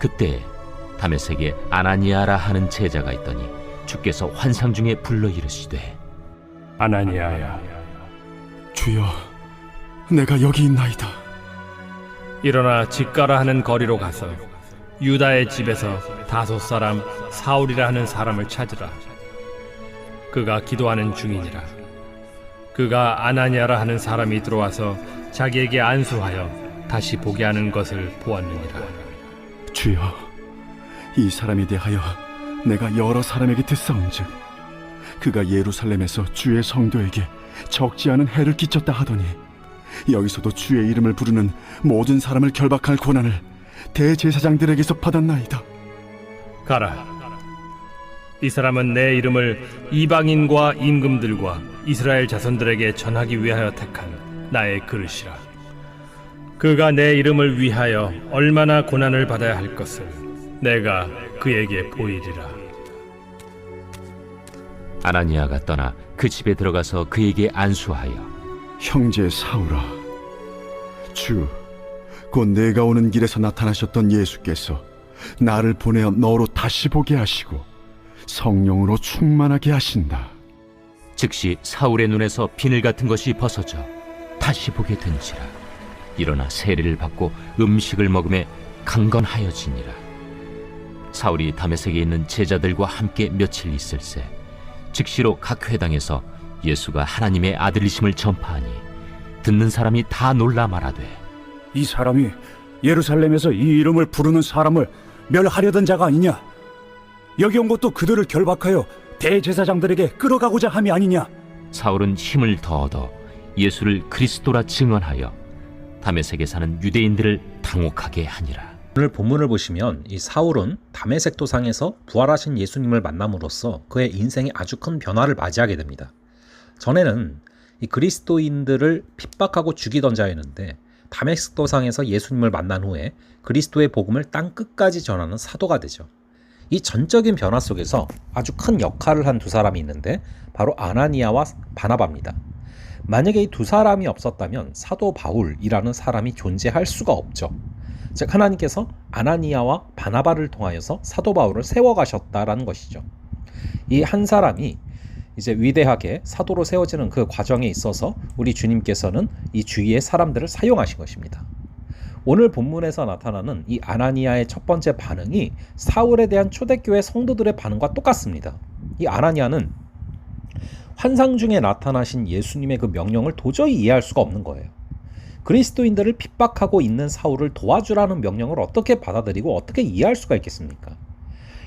그때 다메섹에 아나니아라 하는 제자가 있더니 주께서 환상 중에 불러 이르시되 아나니아야, 주여, 내가 여기 있나이다. 일어나 직가라 하는 거리로 가서 유다의 집에서 다섯 사람 사울이라 하는 사람을 찾으라. 그가 기도하는 중이니라. 그가 아나니아라 하는 사람이 들어와서 자기에게 안수하여 다시 보게 하는 것을 보았느니라. 주여, 이 사람에 대하여 내가 여러 사람에게 듣사온즉 그가 예루살렘에서 주의 성도에게 적지 않은 해를 끼쳤다 하더니 여기서도 주의 이름을 부르는 모든 사람을 결박할 고난을 대제사장들에게서 받았나이다. 가라. 이 사람은 내 이름을 이방인과 임금들과 이스라엘 자손들에게 전하기 위하여 택한 나의 그릇이라. 그가 내 이름을 위하여 얼마나 고난을 받아야 할 것을 내가 그에게 보이리라. 아나니아가 떠나 그 집에 들어가서 그에게 안수하여 형제 사울아, 곧 내가 오는 길에서 나타나셨던 예수께서 나를 보내어 너로 다시 보게 하시고 성령으로 충만하게 하신다. 즉시 사울의 눈에서 비늘 같은 것이 벗어져 다시 보게 된지라. 일어나 세례를 받고 음식을 먹음에 강건하여지니라. 사울이 다메섹에 있는 제자들과 함께 며칠 있을새 즉시로 각 회당에서 예수가 하나님의 아들이심을 전파하니 듣는 사람이 다 놀라 말하되 이 사람이 예루살렘에서 이 이름을 부르는 사람을 멸하려던 자가 아니냐? 여기 온 것도 그들을 결박하여 대제사장들에게 끌어가고자 함이 아니냐? 사울은 힘을 더 얻어 예수를 그리스도라 증언하여 다메섹에 사는 유대인들을 당혹하게 하니라. 오늘 본문을 보시면 이 사울은 다메섹 도상에서 부활하신 예수님을 만남으로써 그의 인생에 아주 큰 변화를 맞이하게 됩니다. 전에는 이 그리스도인들을 핍박하고 죽이던 자였는데 다메섹 도상에서 예수님을 만난 후에 그리스도의 복음을 땅 끝까지 전하는 사도가 되죠. 이 전적인 변화 속에서 아주 큰 역할을 한 두 사람이 있는데 바로 아나니아와 바나바입니다. 만약에 이 두 사람이 없었다면 사도 바울이라는 사람이 존재할 수가 없죠. 즉 하나님께서 아나니아와 바나바를 통하여서 사도 바울을 세워가셨다라는 것이죠. 이 한 사람이 이제 위대하게 사도로 세워지는 그 과정에 있어서 우리 주님께서는 이 주위의 사람들을 사용하신 것입니다. 오늘 본문에서 나타나는 이 아나니아의 첫 번째 반응이 사울에 대한 초대교회 성도들의 반응과 똑같습니다. 이 아나니아는 환상 중에 나타나신 예수님의 그 명령을 도저히 이해할 수가 없는 거예요. 그리스도인들을 핍박하고 있는 사울을 도와주라는 명령을 어떻게 받아들이고 어떻게 이해할 수가 있겠습니까?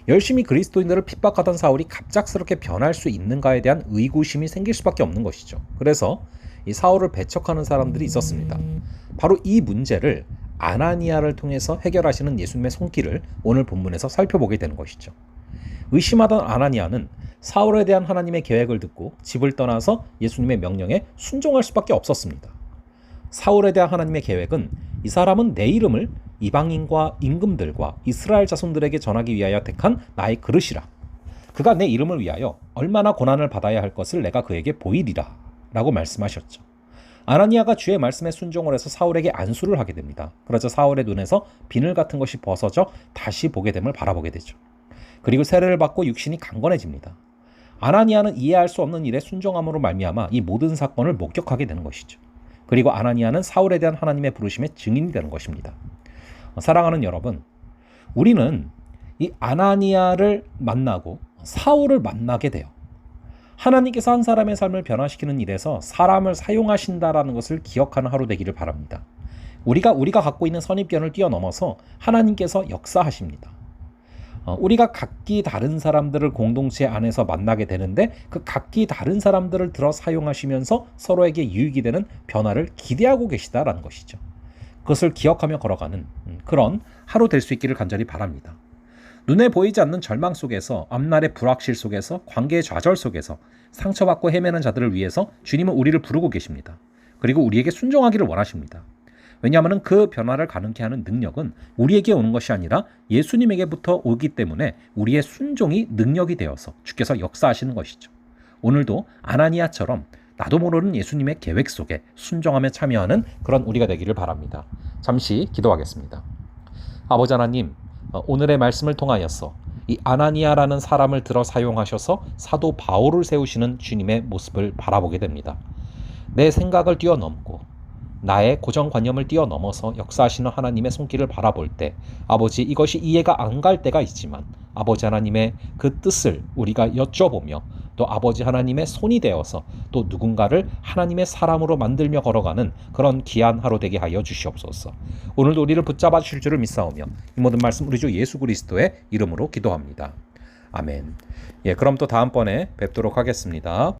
열심히 그리스도인들을 핍박하던 사울이 갑작스럽게 변할 수 있는가에 대한 의구심이 생길 수밖에 없는 것이죠. 그래서 이 사울을 배척하는 사람들이 있었습니다. 바로 이 문제를 아나니아를 통해서 해결하시는 예수님의 손길을 오늘 본문에서 살펴보게 되는 것이죠. 의심하던 아나니아는 사울에 대한 하나님의 계획을 듣고 집을 떠나서 예수님의 명령에 순종할 수밖에 없었습니다. 사울에 대한 하나님의 계획은 이 사람은 내 이름을 이방인과 임금들과 이스라엘 자손들에게 전하기 위하여 택한 나의 그릇이라. 그가 내 이름을 위하여 얼마나 고난을 받아야 할 것을 내가 그에게 보이리라 라고 말씀하셨죠. 아나니아가 주의 말씀에 순종을 해서 사울에게 안수를 하게 됩니다. 그러자 사울의 눈에서 비늘 같은 것이 벗어져 다시 보게 됨을 바라보게 되죠. 그리고 세례를 받고 육신이 강건해집니다. 아나니아는 이해할 수 없는 일에 순종함으로 말미암아 이 모든 사건을 목격하게 되는 것이죠. 그리고 아나니아는 사울에 대한 하나님의 부르심의 증인이 되는 것입니다. 사랑하는 여러분, 우리는 이 아나니아를 만나고 사울을 만나게 돼요. 하나님께서 한 사람의 삶을 변화시키는 일에서 사람을 사용하신다라는 것을 기억하는 하루 되기를 바랍니다. 우리가 갖고 있는 선입견을 뛰어넘어서 하나님께서 역사하십니다. 우리가 각기 다른 사람들을 공동체 안에서 만나게 되는데 그 각기 다른 사람들을 들어 사용하시면서 서로에게 유익이 되는 변화를 기대하고 계시다라는 것이죠. 그것을 기억하며 걸어가는 그런 하루 될 수 있기를 간절히 바랍니다. 눈에 보이지 않는 절망 속에서, 앞날의 불확실 속에서, 관계의 좌절 속에서 상처받고 헤매는 자들을 위해서 주님은 우리를 부르고 계십니다. 그리고 우리에게 순종하기를 원하십니다. 왜냐하면 그 변화를 가능케 하는 능력은 우리에게 오는 것이 아니라 예수님에게부터 오기 때문에 우리의 순종이 능력이 되어서 주께서 역사하시는 것이죠. 오늘도 아나니아처럼 나도 모르는 예수님의 계획 속에 순종하며 참여하는 그런 우리가 되기를 바랍니다. 잠시 기도하겠습니다. 아버지 하나님, 오늘의 말씀을 통하여서 이 아나니아라는 사람을 들어 사용하셔서 사도 바울을 세우시는 주님의 모습을 바라보게 됩니다. 내 생각을 뛰어넘고 나의 고정관념을 뛰어넘어서 역사하시는 하나님의 손길을 바라볼 때 아버지 이것이 이해가 안 갈 때가 있지만 아버지 하나님의 그 뜻을 우리가 여쭤보며 또 아버지 하나님의 손이 되어서 또 누군가를 하나님의 사람으로 만들며 걸어가는 그런 귀한 하루 되게 하여 주시옵소서. 오늘도 우리를 붙잡아 주실 줄을 믿사오며 이 모든 말씀 우리 주 예수 그리스도의 이름으로 기도합니다. 아멘. 그럼 또 다음번에 뵙도록 하겠습니다.